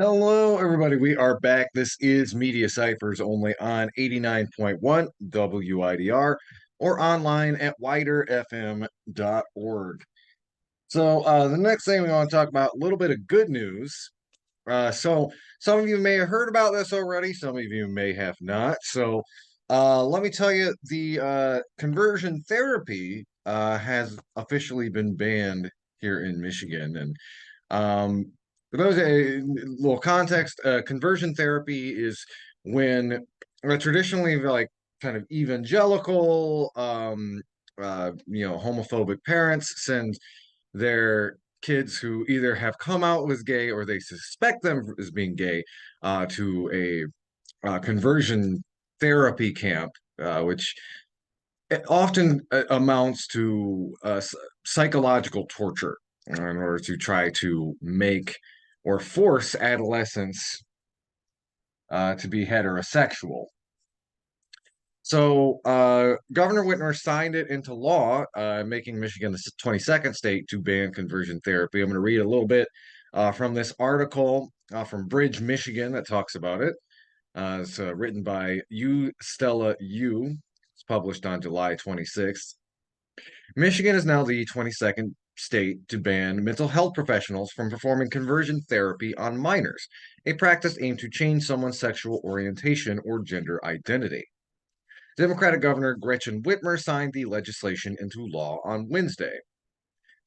Hello, everybody. We are back. This is Media Ciphers only on 89.1 WIDR or online at widerfm.org. The next thing we want to talk about, a little bit of good news. Some of you may have heard about this already, some of you may have not. Let me tell you, the conversion therapy has officially been banned here in Michigan. And for those a little context, conversion therapy is when traditionally like kind of evangelical, homophobic parents send their kids who either have come out as gay or they suspect them as being gay to a conversion therapy camp, which it often amounts to psychological torture in order to try to make or force adolescents to be heterosexual. Governor Whitmer signed it into law, making Michigan the 22nd state to ban conversion therapy. I'm going to read a little bit from this article from Bridge, Michigan, that talks about it. It's written by Stella Yu. It's published on July 26th. Michigan is now the 22nd state to ban mental health professionals from performing conversion therapy on minors, a practice aimed to change someone's sexual orientation or gender identity. Democratic Governor Gretchen Whitmer signed the legislation into law on Wednesday.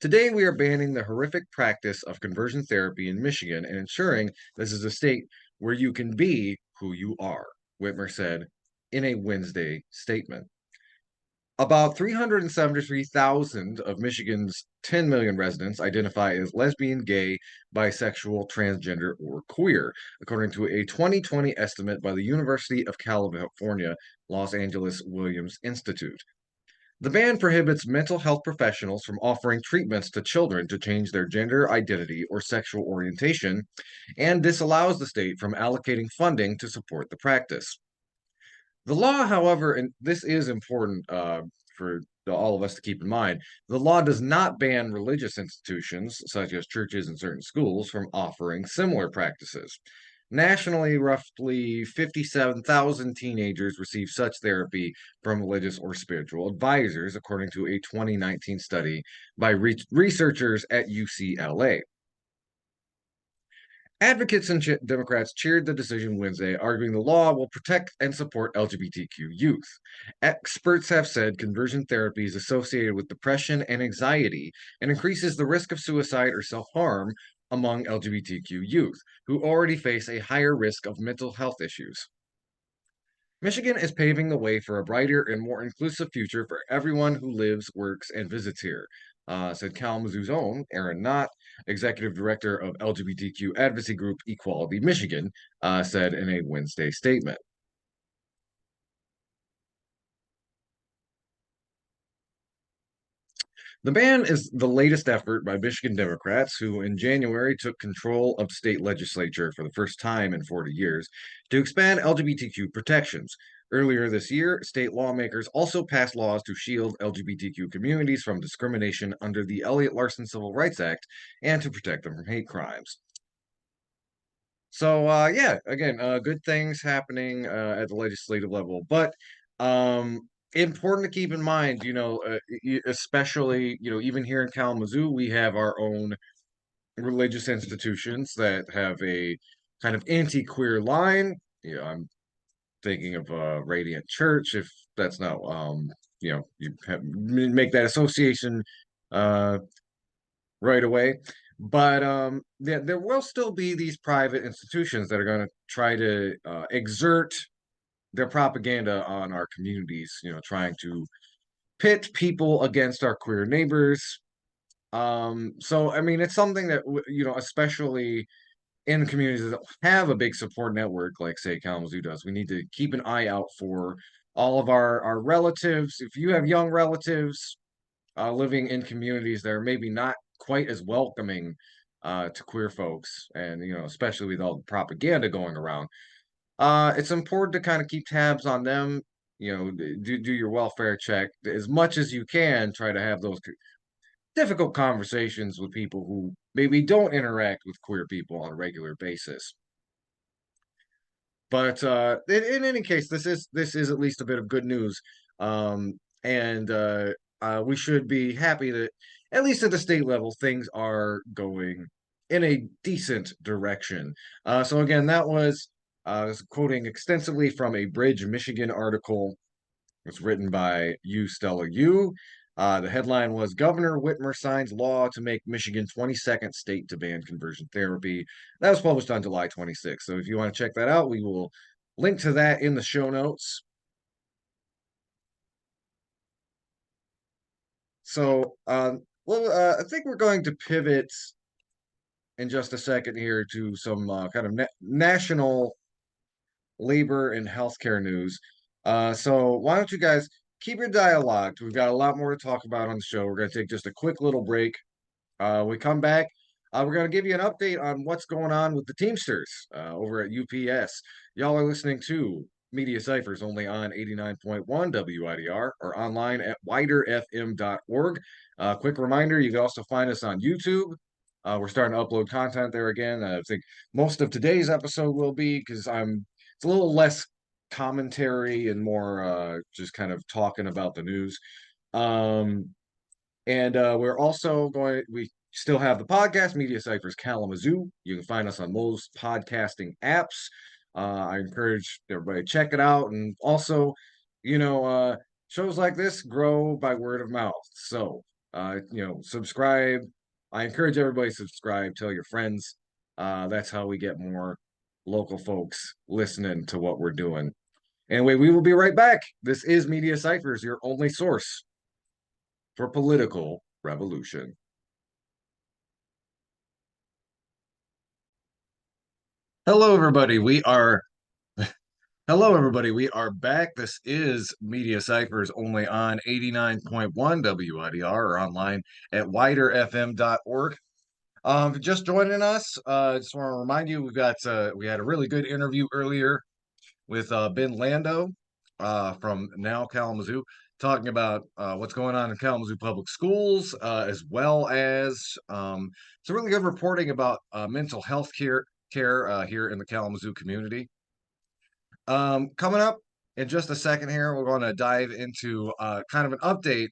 Today, we are banning the horrific practice of conversion therapy in Michigan and ensuring this is a state where you can be who you are, Whitmer said in a Wednesday statement. About 373,000 of Michigan's 10 million residents identify as lesbian, gay, bisexual, transgender, or queer, according to a 2020 estimate by the University of California, Los Angeles Williams Institute. The ban prohibits mental health professionals from offering treatments to children to change their gender identity or sexual orientation and disallows the state from allocating funding to support the practice. The law, however, and this is important for all of us to keep in mind, the law does not ban religious institutions, such as churches and certain schools, from offering similar practices. Nationally, roughly 57,000 teenagers receive such therapy from religious or spiritual advisors, according to a 2019 study by researchers at UCLA. Advocates and Democrats cheered the decision Wednesday, arguing the law will protect and support LGBTQ youth. Experts have said conversion therapy is associated with depression and anxiety and increases the risk of suicide or self harm among LGBTQ youth, who already face a higher risk of mental health issues. Michigan is paving the way for a brighter and more inclusive future for everyone who lives, works, and visits here, said Kalamazoo's own Aaron Knott, executive director of LGBTQ advocacy group Equality Michigan, said in a Wednesday statement. The ban is the latest effort by Michigan Democrats, who in January took control of state legislature for the first time in 40 years, to expand LGBTQ protections. Earlier this year, state lawmakers also passed laws to shield LGBTQ communities from discrimination under the Elliott Larson Civil Rights Act and to protect them from hate crimes. Good things happening at the legislative level, but important to keep in mind, especially, even here in Kalamazoo, we have our own religious institutions that have a kind of anti-queer line. I'm thinking of Radiant Church, if that's not, make that association uh, right away. But there will still be these private institutions that are going to try to exert their propaganda on our communities, trying to pit people against our queer neighbors. I mean, it's something that, especially in communities that have a big support network, like, say, Kalamazoo does, we need to keep an eye out for all of our relatives. If you have young relatives living in communities that are maybe not quite as welcoming to queer folks, and especially with all the propaganda going around, it's important to kind of keep tabs on them. Do your welfare check as much as you can. Try to have those difficult conversations with people who maybe don't interact with queer people on a regular basis. But in any case, this is at least a bit of good news, and we should be happy that at least at the state level things are going in a decent direction. So again, that was quoting extensively from a Bridge, Michigan article. It's written by Stella U. The headline was Governor Whitmer signs law to make Michigan 22nd state to ban conversion therapy. That was published on July 26th. So if you want to check that out, we will link to that in the show notes. So, I think we're going to pivot in just a second here to some kind of national labor and healthcare news. So why don't you guys keep your dialogue? We've got a lot more to talk about on the show. We're going to take just a quick little break. We come back. We're going to give you an update on what's going on with the Teamsters over at UPS. Y'all are listening to Media Ciphers only on 89.1 WIDR or online at widerfm.org. Quick reminder, you can also find us on YouTube. We're starting to upload content there again. I think most of today's episode will be because it's a little less commentary and more just kind of talking about the news. And we're also we still have the podcast, Media Ciphers Kalamazoo. You can find us on most podcasting apps. I encourage everybody to check it out. And also, shows like this grow by word of mouth. So, subscribe. I encourage everybody to subscribe, tell your friends. That's how we get more local folks listening to what we're doing. Anyway, we will be right back. This is Media Ciphers, your only source for political revolution. Hello, everybody. Hello, everybody. We are back. This is Media Ciphers only on 89.1 WIDR or online at widerfm.org. Just joining us, I just want to remind you we had a really good interview earlier with Ben Lando from Now Kalamazoo, talking about what's going on in Kalamazoo Public Schools, as well as some really good reporting about mental health care here in the Kalamazoo community. Coming up in just a second here, we're going to dive into kind of an update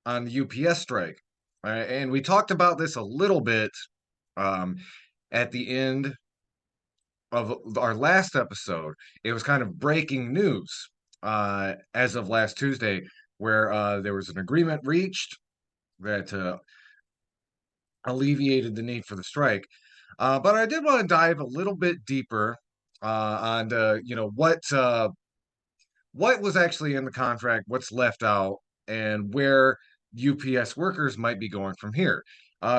on the UPS strike. And we talked about this a little bit at the end of our last episode. It was kind of breaking news as of last Tuesday, where there was an agreement reached that alleviated the need for the strike. But I did want to dive a little bit deeper on what was actually in the contract, what's left out, and where UPS workers might be going from here.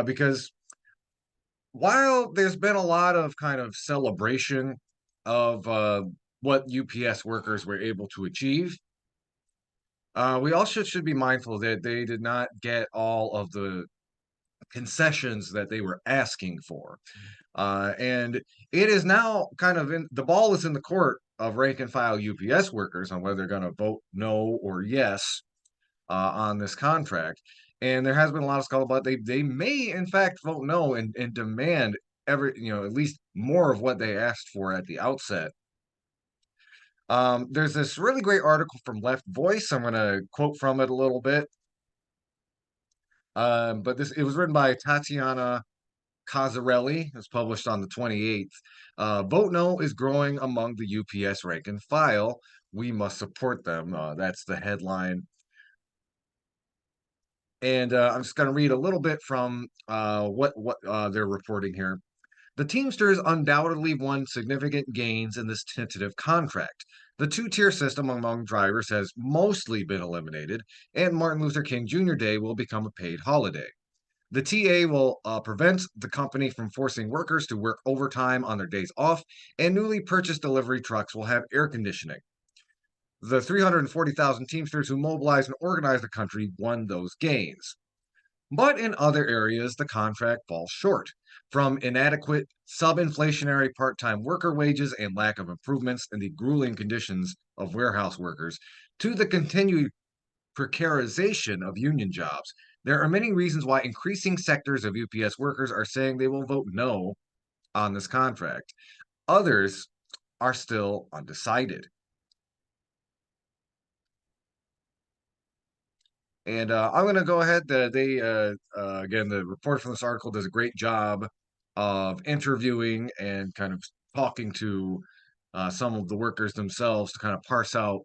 Because while there's been a lot of kind of celebration of what UPS workers were able to achieve, we also should be mindful that they did not get all of the concessions that they were asking for. And it is now kind of the ball is in the court of rank and file UPS workers on whether they're going to vote no or yes on this contract. And there has been a lot of scuttlebutt. They may in fact vote no and demand at least more of what they asked for at the outset. There's this really great article from Left Voice. I'm going to quote from it a little bit. But it was written by Tatiana Cazzarelli. It was published on the 28th. Vote no is growing among the UPS rank and file. We must support them. That's the headline. And I'm just going to read a little bit from what they're reporting here. The Teamsters undoubtedly won significant gains in this tentative contract. The two-tier system among drivers has mostly been eliminated, and Martin Luther King Jr. Day will become a paid holiday. The TA will prevent the company from forcing workers to work overtime on their days off, and newly purchased delivery trucks will have air conditioning. The 340,000 Teamsters who mobilized and organized the country won those gains. But in other areas, the contract falls short, from inadequate sub-inflationary part-time worker wages and lack of improvements in the grueling conditions of warehouse workers to the continued precarization of union jobs. There are many reasons why increasing sectors of UPS workers are saying they will vote no on this contract. Others are still undecided. And I'm going to go ahead. Again, the reporter from this article does a great job of interviewing and kind of talking to some of the workers themselves to kind of parse out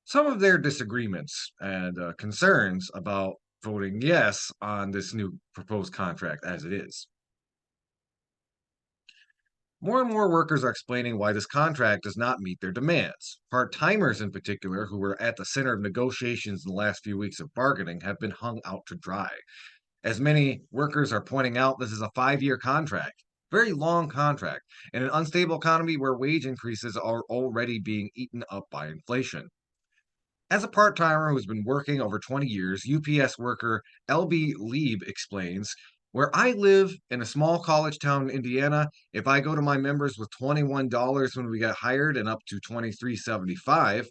some of their disagreements and concerns about voting yes on this new proposed contract as it is. More and more workers are explaining why this contract does not meet their demands. Part timers, in particular, who were at the center of negotiations in the last few weeks of bargaining, have been hung out to dry. As many workers are pointing out, this is a 5 year contract, very long contract, in an unstable economy where wage increases are already being eaten up by inflation. As a part timer who's been working over 20 years, UPS worker LB Lieb explains, where I live in a small college town in Indiana, if I go to my members with $21 when we get hired and up to $23.75,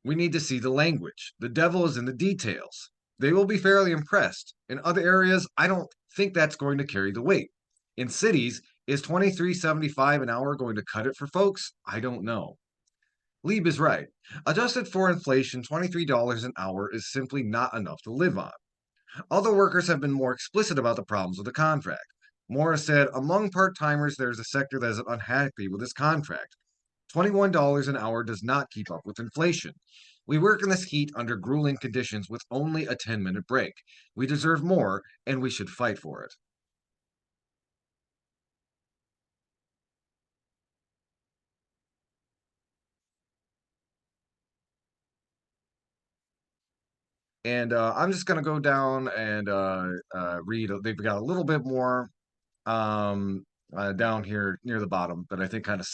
we need to see the language. The devil is in the details. They will be fairly impressed. In other areas, I don't think that's going to carry the weight. In cities, is $23.75 an hour going to cut it for folks? I don't know. Lieb is right. Adjusted for inflation, $23 an hour is simply not enough to live on. Although workers have been more explicit about the problems with the contract. Morris said, among part timers, there's a sector that is unhappy with this contract. $21 an hour does not keep up with inflation. We work in this heat under grueling conditions with only a 10-minute break. We deserve more, and we should fight for it. And I'm just going to go down and read. They've got a little bit more um, down here near the bottom that I think kind of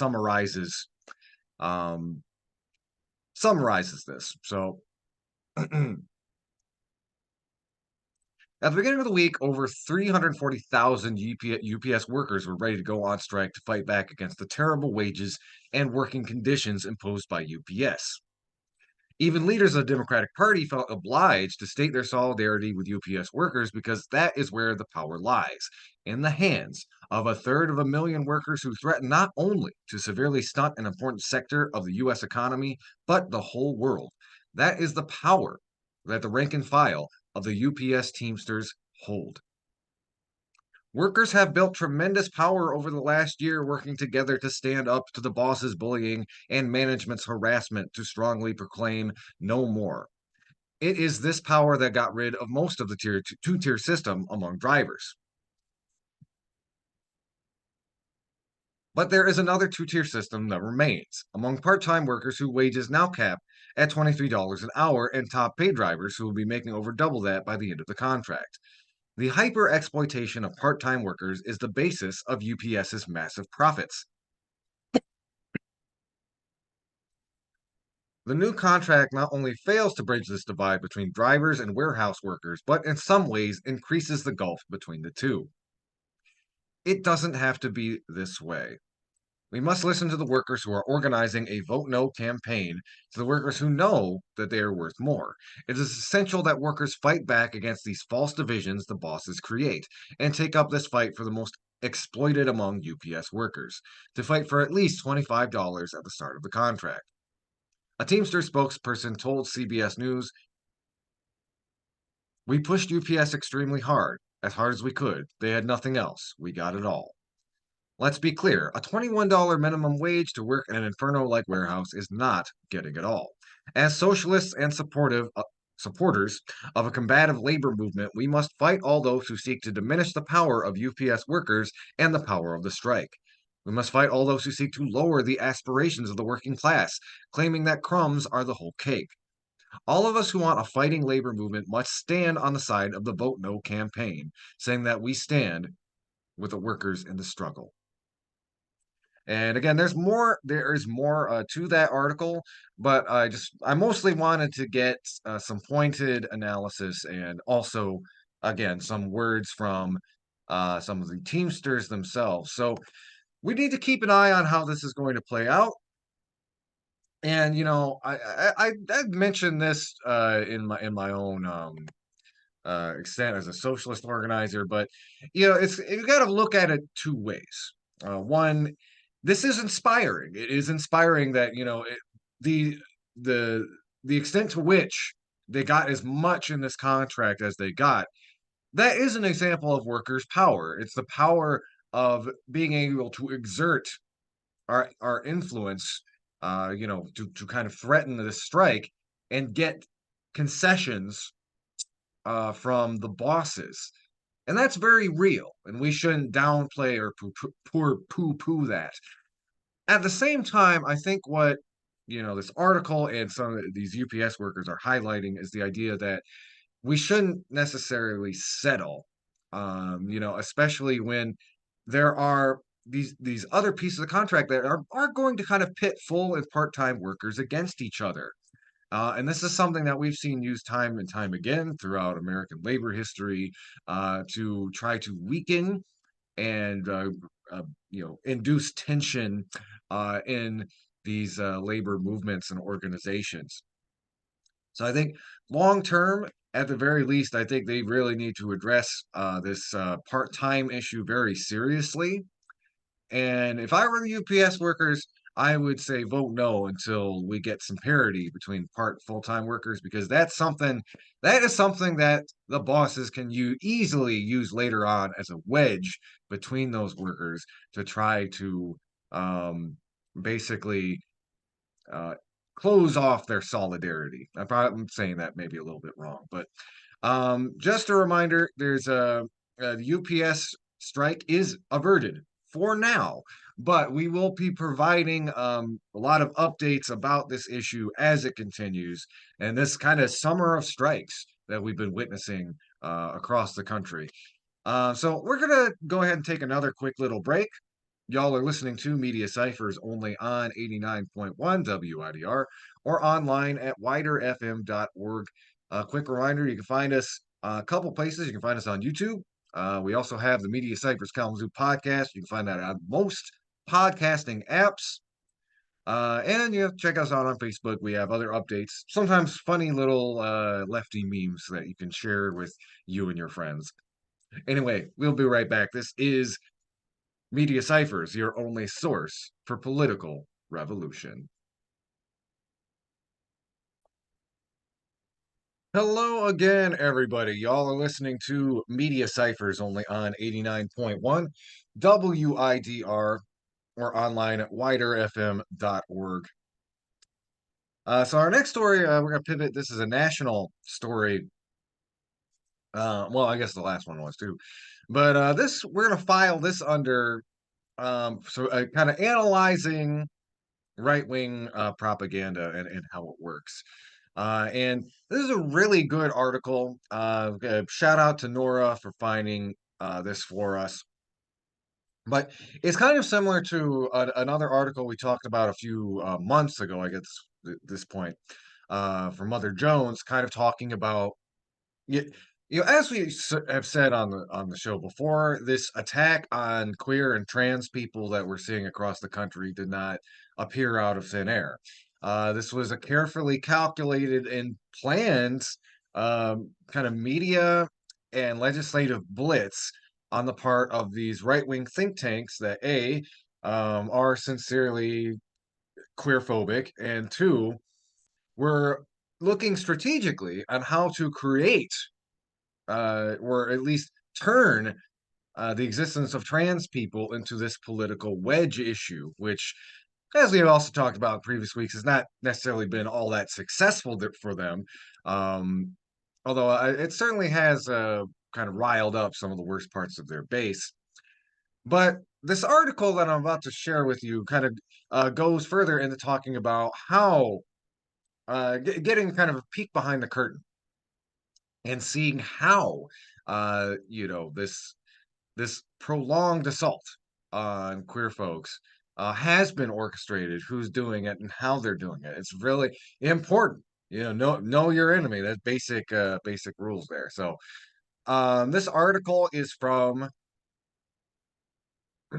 um, summarizes this. So at the beginning of the week, over 340,000 UPS workers were ready to go on strike to fight back against the terrible wages and working conditions imposed by UPS. Even leaders of the Democratic Party felt obliged to state their solidarity with UPS workers because that is where the power lies, in the hands of a third of a million workers who threaten not only to severely stunt an important sector of the U.S. economy, but the whole world. That is the power that the rank and file of the UPS Teamsters hold. Workers have built tremendous power over the last year working together to stand up to the boss's bullying and management's harassment to strongly proclaim no more. It is this power that got rid of most of the two-tier system among drivers. But there is another two-tier system that remains among part-time workers whose wages now cap at $23 an hour and top paid drivers who will be making over double that by the end of the contract. The hyper exploitation of part time workers is the basis of UPS's massive profits. The new contract not only fails to bridge this divide between drivers and warehouse workers, but in some ways increases the gulf between the two. It doesn't have to be this way. We must listen to the workers who are organizing a Vote No campaign, to the workers who know that they are worth more. It is essential that workers fight back against these false divisions the bosses create and take up this fight for the most exploited among UPS workers, to fight for at least $25 at the start of the contract. A Teamster spokesperson told CBS News, we pushed UPS extremely hard, as hard as we could. They had nothing else. We got it all. Let's be clear, a $21 minimum wage to work in an inferno-like warehouse is not getting it all. As socialists and supporters of a combative labor movement, we must fight all those who seek to diminish the power of UPS workers and the power of the strike. We must fight all those who seek to lower the aspirations of the working class, claiming that crumbs are the whole cake. All of us who want a fighting labor movement must stand on the side of the Vote No campaign, saying that we stand with the workers in the struggle. And again, there is more to that article, but I mostly wanted to get some pointed analysis and also, again, some words from some of the Teamsters themselves. So we need to keep an eye on how this is going to play out. And I mentioned this in my own extent as a socialist organizer, but you got to look at it two ways. One, this is inspiring. It is inspiring that, the the the extent to which they got as much in this contract as they got, that is an example of workers' power. It's the power of being able to exert our influence, to kind of threaten the strike and get concessions from the bosses. And that's very real, and we shouldn't downplay or poo-poo that. At the same time, I think what this article and some of these UPS workers are highlighting is the idea that we shouldn't necessarily settle, especially when there are these other pieces of contract that are going to kind of pit full and part-time workers against each other. And this is something that we've seen used time and time again throughout American labor history, to try to weaken and induce tension in these labor movements and organizations. So I think long term, at the very least, I think they really need to address this part-time issue very seriously. And if I were the UPS workers, I would say vote no until we get some parity between full-time workers, because that is something that the bosses can easily use later on as a wedge between those workers to try to um, basically uh, close off their solidarity. I'm saying that maybe a little bit wrong, but just a reminder: the UPS strike is averted for now, but we will be providing a lot of updates about this issue as it continues, and this kind of summer of strikes that we've been witnessing across the country. So we're gonna go ahead and take another quick little break. Y'all are listening to Media Ciphers only on 89.1 WIDR or online at widerfm.org. A quick reminder, you can find us a couple places. You can find us on YouTube. We also have the Media Ciphers Kalamazoo podcast. You can find that on most podcasting apps. And check us out on Facebook. We have other updates, sometimes funny little lefty memes that you can share with you and your friends. Anyway, we'll be right back. This is Media Ciphers, your only source for political revolution. Hello again, everybody. Y'all are listening to Media Ciphers only on 89.1 WIDR or online at widerfm.org. So our next story, we're going to pivot. This is a national story. Well, I guess the last one was too. But we're going to file this under kind of analyzing right-wing propaganda and how it works. And this is a really good article. Shout out to Nora for finding this for us. But it's kind of similar to another article we talked about a few months ago, I guess, at this point, from Mother Jones, kind of talking about as we have said on the show before, this attack on queer and trans people that we're seeing across the country did not appear out of thin air. This was a carefully calculated and planned kind of media and legislative blitz on the part of these right-wing think tanks that are sincerely queerphobic, and two, were looking strategically on how to create or at least turn the existence of trans people into this political wedge issue, which, as we have also talked about in previous weeks, has not necessarily been all that successful for them. Um, Although it certainly has kind of riled up some of the worst parts of their base. But this article that I'm about to share with you kind of goes further into talking about how getting kind of a peek behind the curtain and seeing how this prolonged assault on queer folks has been orchestrated, who's doing it and how they're doing it. It's really important. Know your enemy. That's basic rules there. So this article is from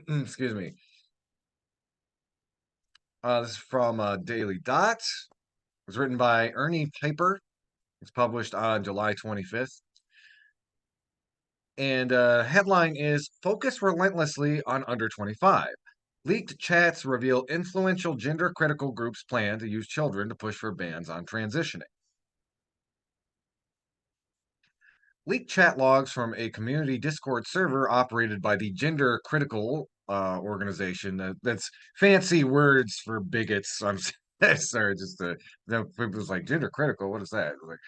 excuse me. This is from Daily Dot. It was written by Ernie Piper. It's published on July 25th. And headline is Focus Relentlessly on Under 25. Leaked chats reveal influential gender-critical groups plan to use children to push for bans on transitioning. Leaked chat logs from a community Discord server operated by the Gender Critical organization. That's fancy words for bigots. I'm sorry, just the people's like gender critical. What is that? Like,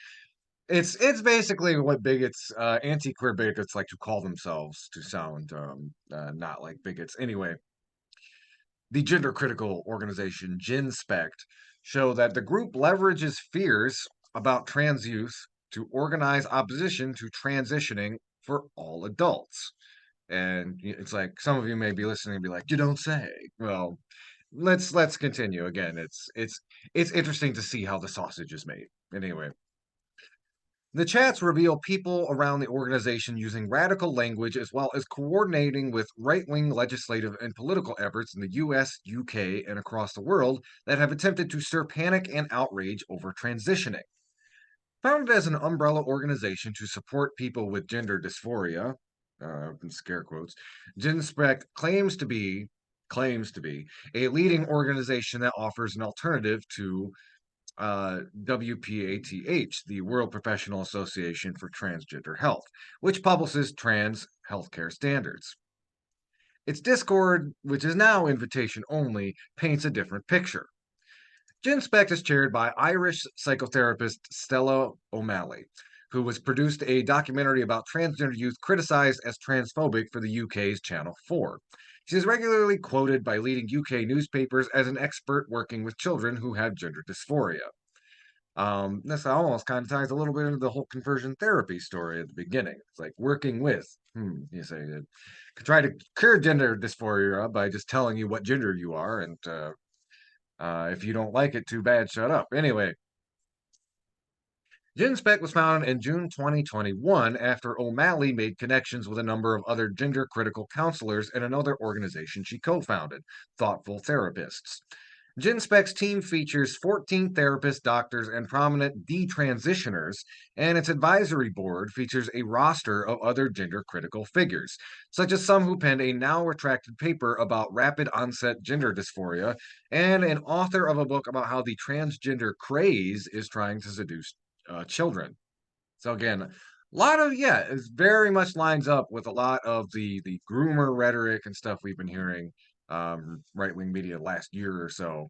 it's basically what bigots, anti-queer bigots, like to call themselves to sound not like bigots. Anyway, the gender critical organization GenSpect show that the group leverages fears about trans youth to organize opposition to transitioning for all adults. And it's like some of you may be listening and be like, "You don't say." Well, let's continue. Again, it's interesting to see how the sausage is made. Anyway, the chats reveal people around the organization using radical language as well as coordinating with right wing legislative and political efforts in the US, UK, and across the world that have attempted to stir panic and outrage over transitioning. Founded as an umbrella organization to support people with gender dysphoria, in scare quotes, GenSpec claims to be a leading organization that offers an alternative to WPATH, the World Professional Association for Transgender Health, which publishes trans healthcare standards. Its Discord, which is now invitation only, paints a different picture. GenSpect is chaired by Irish psychotherapist Stella O'Malley, who has produced a documentary about transgender youth criticized as transphobic for the UK's Channel 4. She is regularly quoted by leading UK newspapers as an expert working with children who have gender dysphoria. This almost kind of ties a little bit into the whole conversion therapy story at the beginning. It's like working with, you say, try to cure gender dysphoria by just telling you what gender you are, and if you don't like it, too bad, shut up. Anyway, GenSpec was founded in June 2021 after O'Malley made connections with a number of other gender critical counselors in another organization she co founded, Thoughtful Therapists. GenSpec's team features 14 therapists, doctors, and prominent detransitioners, and its advisory board features a roster of other gender critical figures, such as some who penned a now retracted paper about rapid onset gender dysphoria, and an author of a book about how the transgender craze is trying to seduce children. So again, a lot of it very much lines up with a lot of the groomer rhetoric and stuff we've been hearing right wing media last year or so.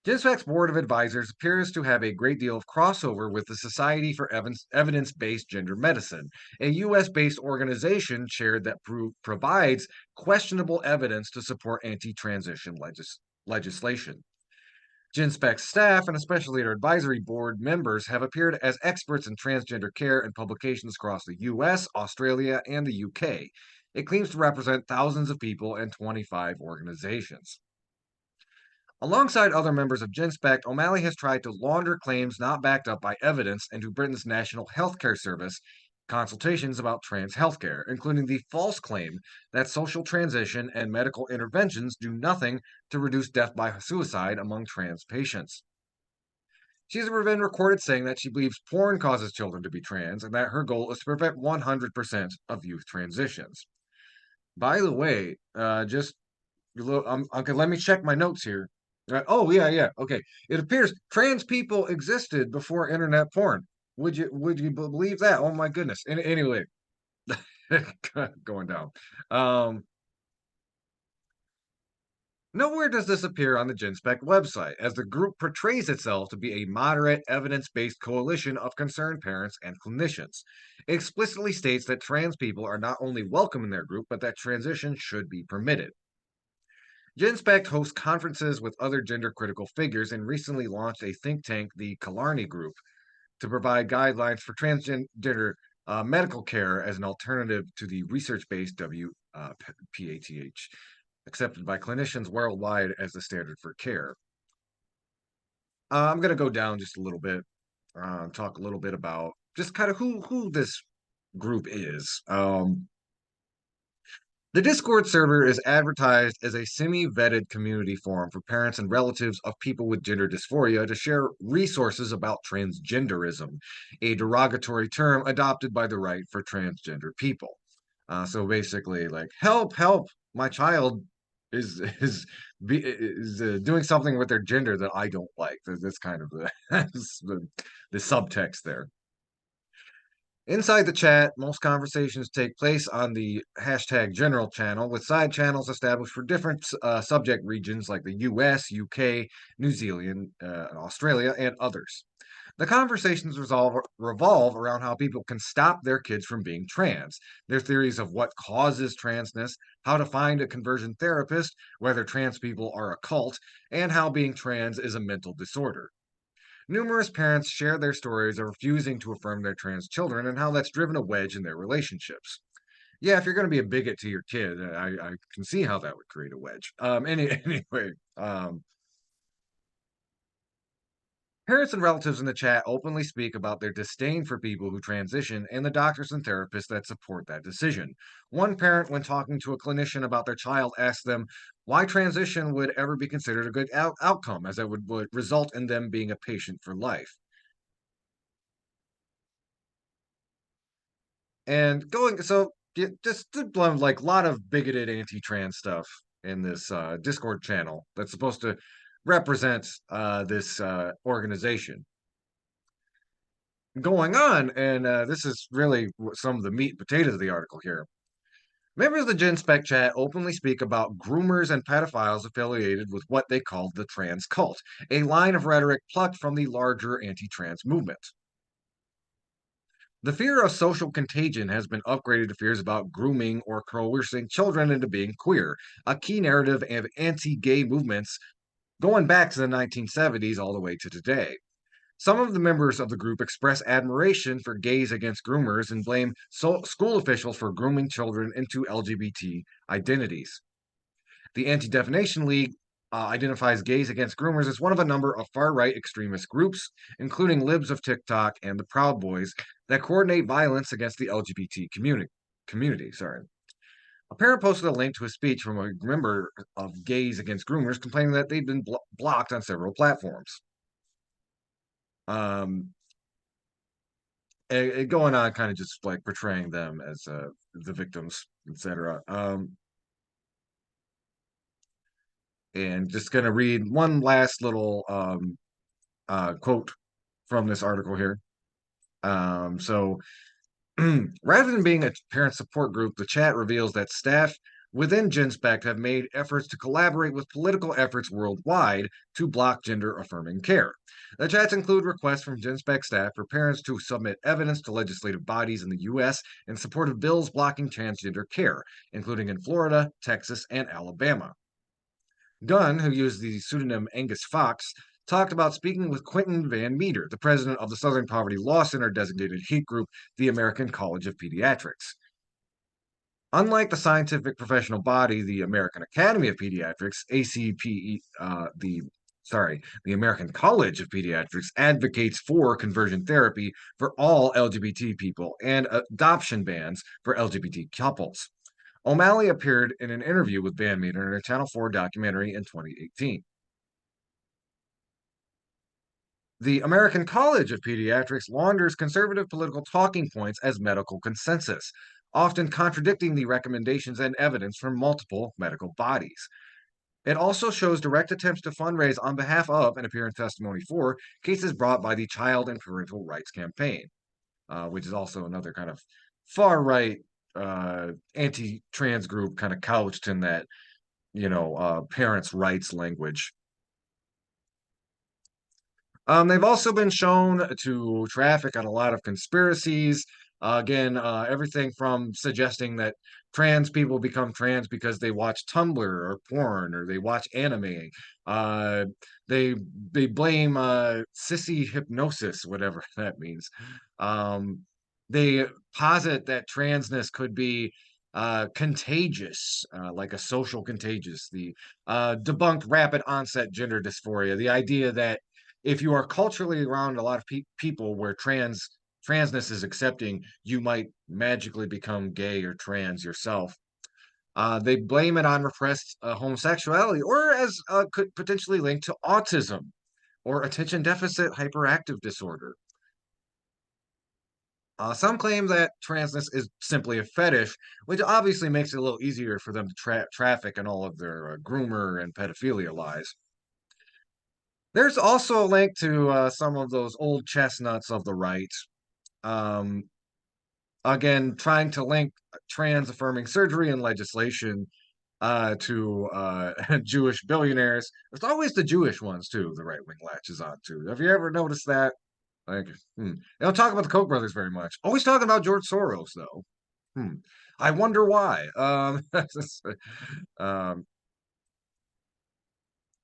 GISFAC's board of advisors appears to have a great deal of crossover with the Society for Evidence Based Gender Medicine, a US based organization shared that provides questionable evidence to support anti transition legislation. GenSpec's staff, and especially their advisory board members, have appeared as experts in transgender care in publications across the US, Australia, and the UK. It claims to represent thousands of people and 25 organizations. Alongside other members of GenSpec, O'Malley has tried to launder claims not backed up by evidence into Britain's National Healthcare Service consultations about trans healthcare, including the false claim that social transition and medical interventions do nothing to reduce death by suicide among trans patients. She's been recorded saying that she believes porn causes children to be trans and that her goal is to prevent 100% of youth transitions. By the way, just okay, let me check my notes here. Oh yeah. Okay. It appears trans people existed before internet porn. Would you believe that? Oh my goodness. Anyway, going down. Nowhere does this appear on the GenSpec website, as the group portrays itself to be a moderate, evidence-based coalition of concerned parents and clinicians. It explicitly states that trans people are not only welcome in their group, but that transition should be permitted. GenSpect hosts conferences with other gender critical figures and recently launched a think tank, the Killarney Group, to provide guidelines for transgender medical care as an alternative to the research based WPATH, accepted by clinicians worldwide as the standard for care. I'm going to go down just a little bit, talk a little bit about just kind of who this group is. The Discord server is advertised as a semi-vetted community forum for parents and relatives of people with gender dysphoria to share resources about transgenderism, a derogatory term adopted by the right for transgender people. So basically, like, help, my child is doing something with their gender that I don't like. That's kind of the subtext there. Inside the chat, most conversations take place on the hashtag general channel, with side channels established for different subject regions like the US, UK, New Zealand, Australia, and others. The conversations revolve around how people can stop their kids from being trans, their theories of what causes transness, how to find a conversion therapist, whether trans people are a cult, and how being trans is a mental disorder. Numerous parents share their stories of refusing to affirm their trans children and how that's driven a wedge in their relationships. Yeah, if you're going to be a bigot to your kid, I can see how that would create a wedge. Anyway, parents and relatives in the chat openly speak about their disdain for people who transition and the doctors and therapists that support that decision. One parent, when talking to a clinician about their child, asked them why transition would ever be considered a good outcome, as it would result in them being a patient for life. And going so yeah, just like a lot of bigoted anti-trans stuff in this Discord channel that's supposed to represent this organization going on, and this is really some of the meat and potatoes of the article here. Members of the Gen Spec chat openly speak about groomers and pedophiles affiliated with what they called the trans cult, a line of rhetoric plucked from the larger anti-trans movement. The fear of social contagion has been upgraded to fears about grooming or coercing children into being queer, a key narrative of anti-gay movements going back to the 1970s all the way to today. Some of the members of the group express admiration for Gays Against Groomers and blame school officials for grooming children into LGBT identities. The Anti Defamation League identifies Gays Against Groomers as one of a number of far right extremist groups, including Libs of TikTok and the Proud Boys, that coordinate violence against the LGBT community. Sorry. A parent posted a link to a speech from a member of Gays Against Groomers complaining that they'd been blocked on several platforms. Um, going on, kind of just like portraying them as the victims, etc. And just going to read one last little quote from this article here. So rather than being a parent support group, the chat reveals that staff within GenSpect have made efforts to collaborate with political efforts worldwide to block gender affirming care. The chats include requests from GenSpect staff for parents to submit evidence to legislative bodies in the U.S. in support of bills blocking transgender care, including in Florida, Texas, and Alabama. Gunn, who used the pseudonym Angus Fox, talked about speaking with Quentin Van Meter, the president of the Southern Poverty Law Center designated hate group, the American College of Pediatrics. Unlike the scientific professional body, the American Academy of Pediatrics, ACPE, the American College of Pediatrics advocates for conversion therapy for all LGBT people and adoption bans for LGBT couples. O'Malley appeared in an interview with Van Meter in a Channel 4 documentary in 2018. The American College of Pediatrics launders conservative political talking points as medical consensus, often contradicting the recommendations and evidence from multiple medical bodies. It also shows direct attempts to fundraise on behalf of and appear in testimony for cases brought by the Child and Parental Rights Campaign, which is also another kind of far right anti-trans group kind of couched in that, parents' rights language. They've also been shown to traffic on a lot of conspiracies. Again, everything from suggesting that trans people become trans because they watch Tumblr or porn or they watch anime. Uh, they blame sissy hypnosis, whatever that means. Um, they posit that transness could be contagious, like a social contagious. The debunked rapid onset gender dysphoria. The idea that if you are culturally around a lot of people where transness is accepting, you might magically become gay or trans yourself. They blame it on repressed homosexuality, or as could potentially linked to autism or attention deficit hyperactive disorder. Some claim that transness is simply a fetish, which obviously makes it a little easier for them to traffic in all of their groomer and pedophilia lies. There's also a link to some of those old chestnuts of the right. Um, again, trying to link trans affirming surgery and legislation to Jewish billionaires. It's always the Jewish ones, too, the right wing latches on to. Have you ever noticed that? Like, they don't talk about the Koch brothers very much. Always talking about George Soros, though. Hmm. I wonder why. Um,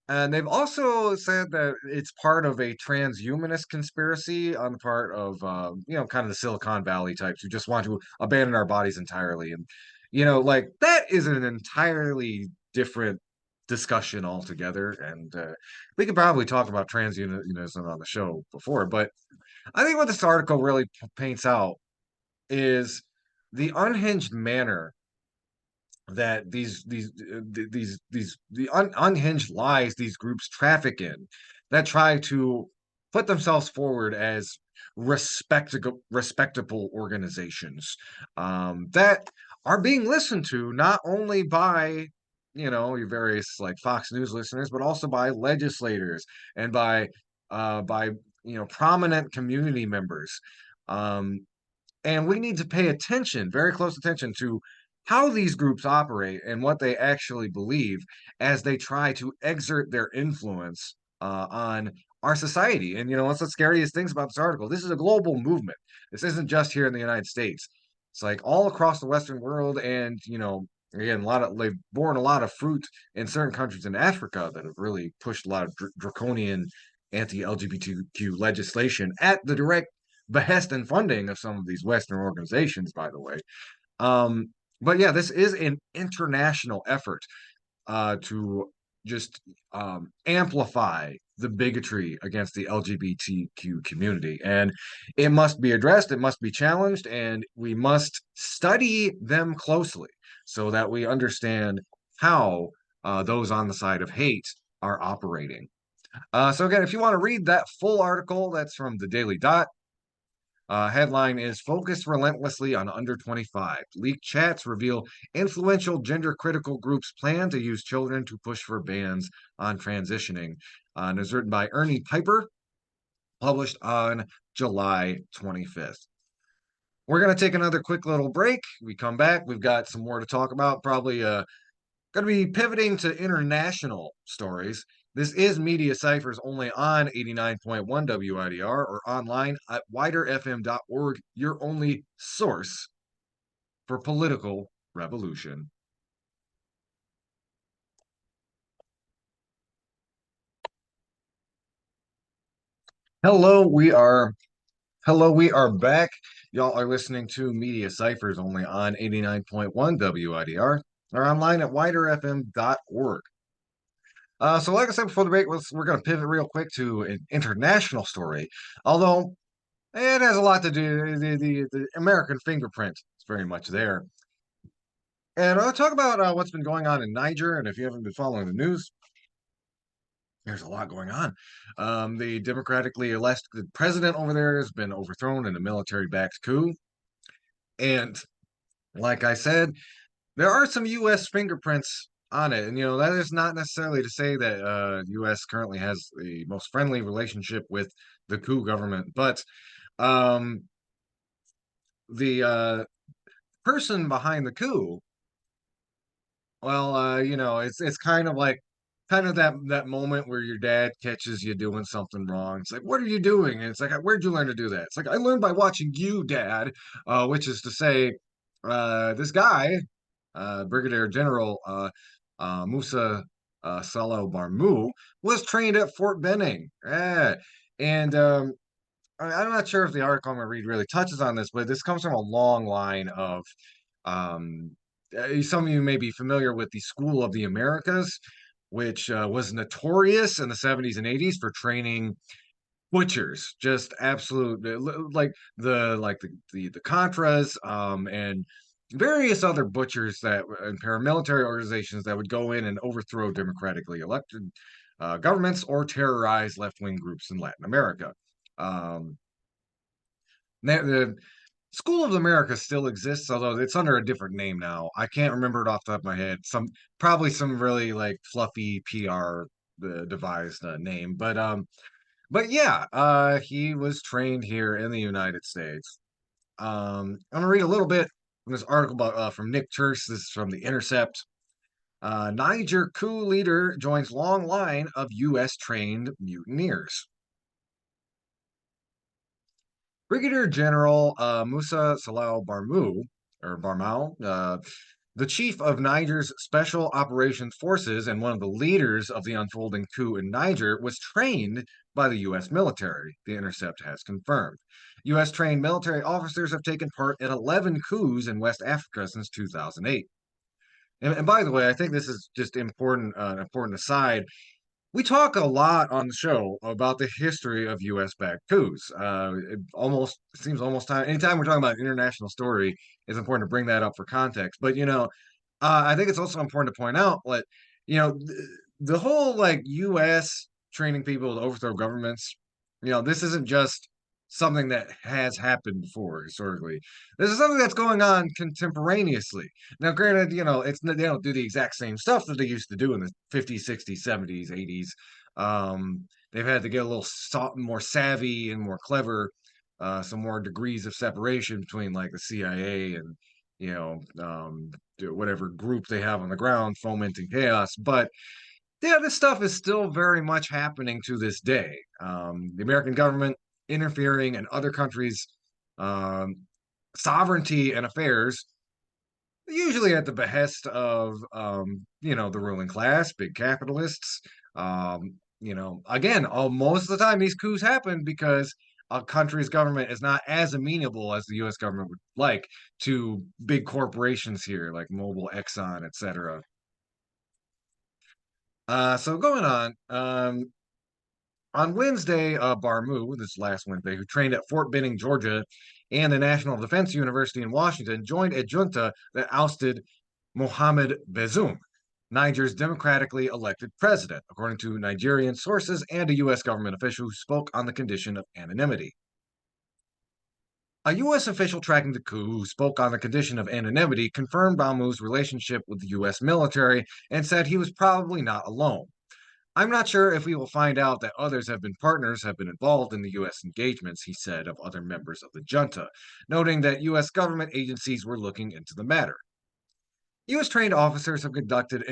and they've also said that it's part of a transhumanist conspiracy on the part of, kind of the Silicon Valley types who just want to abandon our bodies entirely. And, like that is an entirely different discussion altogether. And we could probably talk about transhumanism on the show before, but I think what this article really paints out is the unhinged manner that these unhinged lies these groups traffic in that try to put themselves forward as respectable organizations that are being listened to not only by your various like Fox News listeners, but also by legislators and by prominent community members. Um, and we need to pay attention, very close attention, to how these groups operate and what they actually believe as they try to exert their influence on our society. And, what's the scariest things about this article? This is a global movement. This isn't just here in the United States. It's like all across the Western world. And, again, they've borne a lot of fruit in certain countries in Africa that have really pushed a lot of draconian anti-LGBTQ legislation at the direct behest and funding of some of these Western organizations, by the way. Um, but yeah, this is an international effort to just amplify the bigotry against the LGBTQ community. And it must be addressed, it must be challenged, and we must study them closely so that we understand how those on the side of hate are operating. So, again, if you want to read that full article, that's from the Daily Dot. Headline is Focus Relentlessly on Under 25. Leaked chats reveal influential gender critical groups plan to use children to push for bans on transitioning. And it's written by Ernie Piper, published on July 25th. We're going to take another quick little break. We come back. We've got some more to talk about, probably going to be pivoting to international stories. This is Media Ciphers only on 89.1 WIDR or online at widerfm.org, your only source for political revolution. Hello, we are back. Y'all are listening to Media Ciphers only on 89.1 WIDR or online at widerfm.org. So like I said before the break, we're going to pivot real quick to an international story. Although it has a lot to do, the American fingerprint is very much there. And I'll talk about what's been going on in Niger. And if you haven't been following the news, there's a lot going on. The democratically elected president over there has been overthrown in a military-backed coup. And like I said, there are some U.S. fingerprints on it. And, that is not necessarily to say that U.S. currently has the most friendly relationship with the coup government, but um, the person behind the coup, well, it's kind of that moment where your dad catches you doing something wrong. It's like, what are you doing? And it's like, where'd you learn to do that? It's like, I learned by watching you, Dad, which is to say, this guy, Brigadier General Musa Salo Barmu, was trained at Fort Benning. And I'm not sure if the article I'm going to read really touches on this, but this comes from a long line of um, some of you may be familiar with the School of the Americas, which was notorious in the 70s and 80s for training butchers, just absolute like the Contras and various other butchers that and paramilitary organizations that would go in and overthrow democratically elected governments or terrorize left-wing groups in Latin America. Um, School of America still exists, although it's under a different name now. I can't remember it off the top of my head. Probably some really like fluffy PR devised name, but yeah, he was trained here in the United States. I'm gonna read a little bit from this article about from Nick Church. This is from The Intercept. Niger coup leader joins long line of U.S. trained mutineers. Brigadier General Musa Salau Barmau, the chief of Niger's Special Operations Forces and one of the leaders of the unfolding coup in Niger, was trained by the U.S. military, The Intercept has confirmed. U.S. trained military officers have taken part in 11 coups in West Africa since 2008. And by the way, I think this is just important, important aside. We talk a lot on the show about the history of U.S. backed coups. It seems almost time. Anytime we're talking about an international story, it's important to bring that up for context. But I think it's also important to point out, like, the whole like U.S. training people to overthrow governments. This isn't just something that has happened before historically. This is something that's going on contemporaneously. Now, granted, they don't do the exact same stuff that they used to do in the 50s, 60s, 70s, 80s. They've had to get a little more savvy and more clever, some more degrees of separation between like the CIA and whatever group they have on the ground fomenting chaos. But yeah, this stuff is still very much happening to this day. The American government interfering in other countries' um, sovereignty and affairs, usually at the behest of the ruling class, big capitalists. Again, most of the time these coups happen because a country's government is not as amenable as the U.S. government would like to big corporations here, like Mobil, Exxon, etc. So going on Wednesday, Barmu, this last Wednesday, who trained at Fort Benning, Georgia, and the National Defense University in Washington, joined a junta that ousted Mohamed Bazoum, Niger's democratically elected president, according to Nigerian sources and a U.S. government official who spoke on the condition of anonymity. A U.S. official tracking the coup who spoke on the condition of anonymity confirmed Bamu's relationship with the U.S. military and said he was probably not alone. I'm not sure if we will find out that others have been involved in the U.S. engagements, he said of other members of the junta, noting that U.S. government agencies were looking into the matter. U.S. trained officers have conducted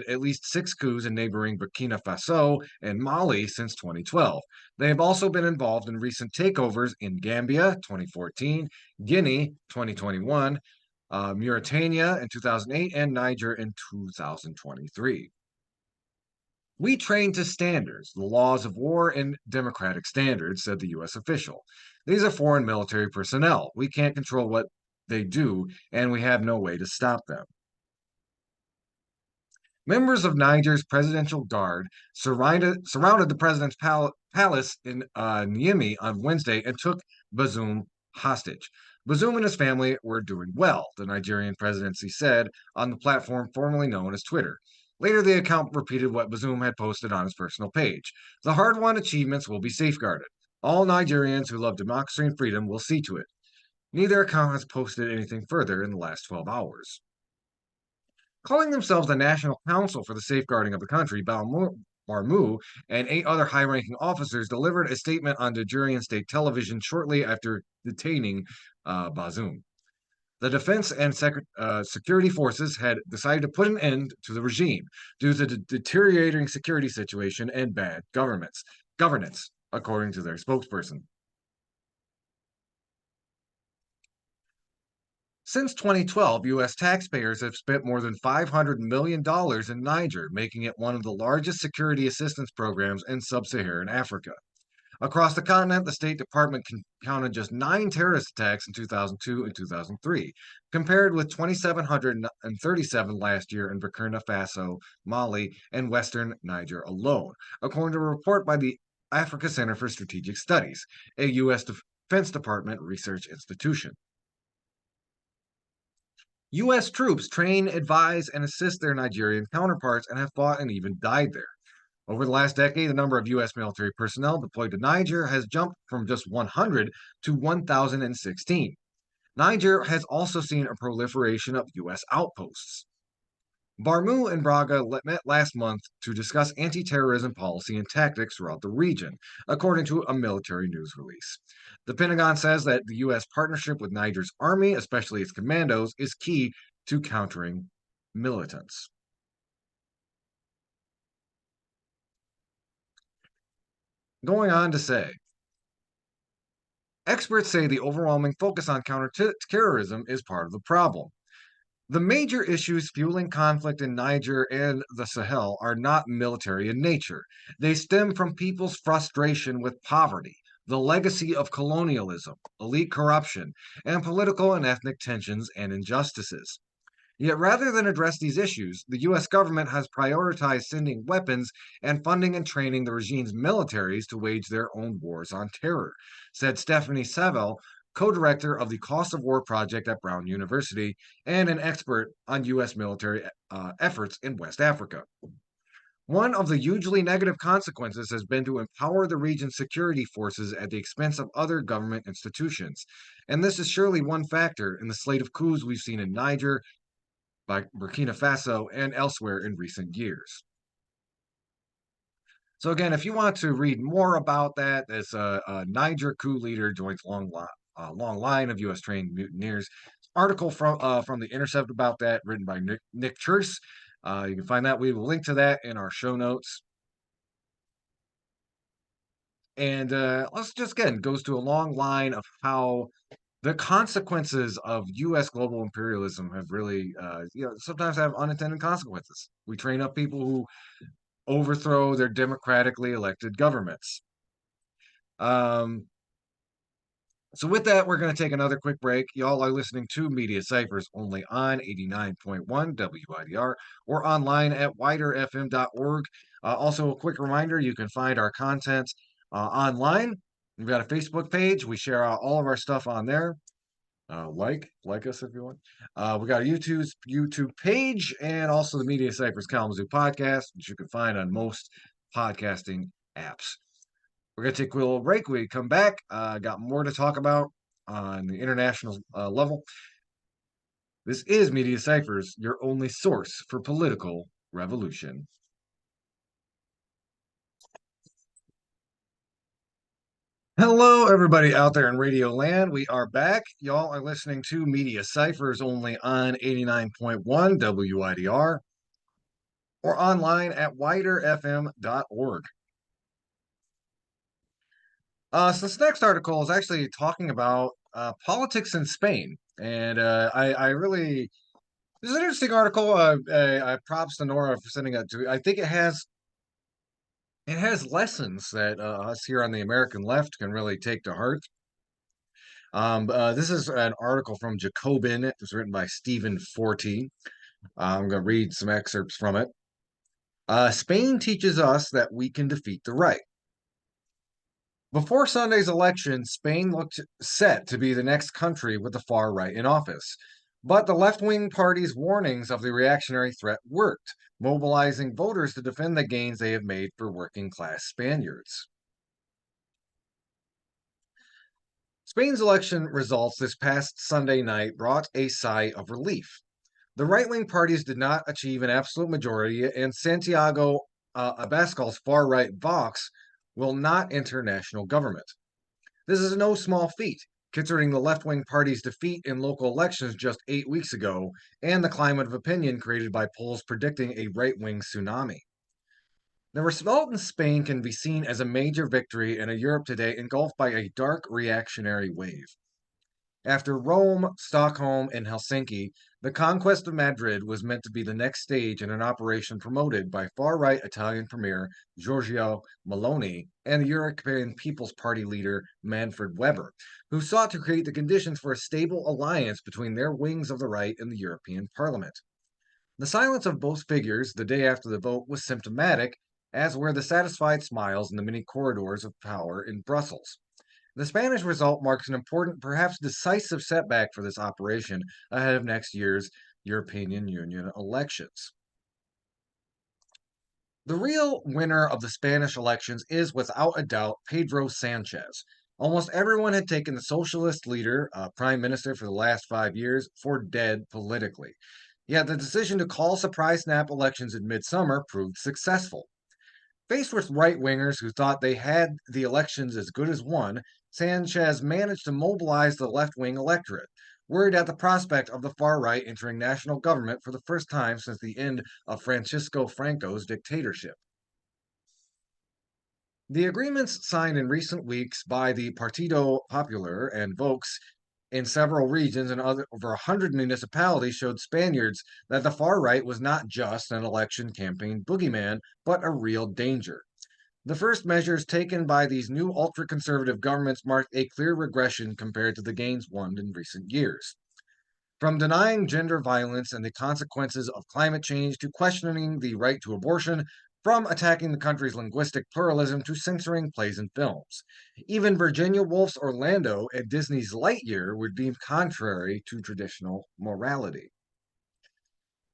at least 6 coups in neighboring Burkina Faso and Mali since 2012. They have also been involved in recent takeovers in Gambia 2014, Guinea 2021, Mauritania in 2008, and Niger in 2023. We train to standards, the laws of war and democratic standards, said the U.S. official. These are foreign military personnel. We can't control what they do, and we have no way to stop them. Members of Niger's presidential guard surrounded the president's palace in Niamey on Wednesday and took Bazoum hostage. Bazoum and his family were doing well, the Nigerian presidency said on the platform formerly known as Twitter. Later, the account repeated what Bazoum had posted on his personal page. The hard-won achievements will be safeguarded. All Nigerians who love democracy and freedom will see to it. Neither account has posted anything further in the last 12 hours. Calling themselves the National Council for the Safeguarding of the Country, Barmu and 8 other high-ranking officers delivered a statement on Nigerian state television shortly after detaining Bazoum. The defense and security forces had decided to put an end to the regime due to the deteriorating security situation and bad governance, according to their spokesperson. Since 2012, U.S. taxpayers have spent more than $500 million in Niger, making it one of the largest security assistance programs in sub-Saharan Africa. Across the continent, the State Department counted just 9 terrorist attacks in 2002 and 2003, compared with 2,737 last year in Burkina Faso, Mali, and Western Niger alone, according to a report by the Africa Center for Strategic Studies, a U.S. Defense Department research institution. U.S. troops train, advise, and assist their Nigerian counterparts and have fought and even died there. Over the last decade, the number of U.S. military personnel deployed to Niger has jumped from just 100 to 1,016. Niger has also seen a proliferation of U.S. outposts. Barmu and Braga met last month to discuss anti terrorism policy and tactics throughout the region, according to a military news release. The Pentagon says that the U.S. partnership with Niger's army, especially its commandos, is key to countering militants. Going on to say, experts say the overwhelming focus on counterterrorism is part of the problem. The major issues fueling conflict in Niger and the Sahel are not military in nature. They stem from people's frustration with poverty, the legacy of colonialism, elite corruption, and political and ethnic tensions and injustices. Yet rather than address these issues, the US government has prioritized sending weapons and funding and training the regime's militaries to wage their own wars on terror, said Stephanie Savell, co-director of the Cost of War Project at Brown University and an expert on US military efforts in West Africa. One of the hugely negative consequences has been to empower the region's security forces at the expense of other government institutions. And this is surely one factor in the slate of coups we've seen in Niger, by Burkina Faso, and elsewhere in recent years. So again, if you want to read more about that, this Niger coup leader joins long line of U.S. trained mutineers. Article from the Intercept about that, written by Nick Churse. You can find that. We will link to that in our show notes. And let's just again goes to a long line of how the consequences of U.S. global imperialism have really, sometimes have unintended consequences. We train up people who overthrow their democratically elected governments. So with that, we're going to take another quick break. Y'all are listening to Media Ciphers only on 89.1 WIDR or online at widerfm.org. Also, a quick reminder, you can find our content online. We've got a Facebook page. We share all of our stuff on there. Like us if you want. We got a YouTube page and also the Media Ciphers Kalamazoo podcast, which you can find on most podcasting apps. We're gonna take a little break. We come back. Got more to talk about on the international level. This is Media Ciphers, your only source for political revolution. Hello, everybody out there in Radio Land. We are back. Y'all are listening to Media Ciphers only on 89.1 WIDR or online at widerfm.org. So this next article is actually talking about politics in Spain. And I really, this is an interesting article. I props to Nora for sending it to. I think it has lessons that us here on the American left can really take to heart. This is an article from Jacobin. It was written by Stephen Forti. I'm going to read some excerpts from it. Spain teaches us that we can defeat the right. Before Sunday's election, Spain looked set to be the next country with the far right in office. But the left-wing party's warnings of the reactionary threat worked, mobilizing voters to defend the gains they have made for working-class Spaniards. Spain's election results this past Sunday night brought a sigh of relief. The right-wing parties did not achieve an absolute majority, and Santiago Abascal's far-right Vox will not enter national government. This is no small feat, considering the left-wing party's defeat in local elections just 8 weeks ago and the climate of opinion created by polls predicting a right-wing tsunami. The result in Spain can be seen as a major victory in a Europe today engulfed by a dark reactionary wave. After Rome, Stockholm, and Helsinki, the conquest of Madrid was meant to be the next stage in an operation promoted by far-right Italian Premier Giorgio Meloni and the European People's Party leader Manfred Weber, who sought to create the conditions for a stable alliance between their wings of the right and the European Parliament. The silence of both figures the day after the vote was symptomatic, as were the satisfied smiles in the many corridors of power in Brussels. The Spanish result marks an important, perhaps decisive setback for this operation ahead of next year's European Union elections. The real winner of the Spanish elections is, without a doubt, Pedro Sanchez. Almost everyone had taken the socialist leader, prime minister for the last 5 years, for dead politically. Yet the decision to call surprise snap elections in midsummer proved successful. Faced with right wingers who thought they had the elections as good as won, Sanchez managed to mobilize the left wing electorate, worried at the prospect of the far right entering national government for the first time since the end of Francisco Franco's dictatorship. The agreements signed in recent weeks by the Partido Popular and Vox in several regions and over 100 municipalities showed Spaniards that the far right was not just an election campaign boogeyman, but a real danger. The first measures taken by these new ultra conservative governments marked a clear regression compared to the gains won in recent years. From denying gender violence and the consequences of climate change to questioning the right to abortion, from attacking the country's linguistic pluralism to censoring plays and films. Even Virginia Woolf's Orlando and Disney's Lightyear were deemed contrary to traditional morality.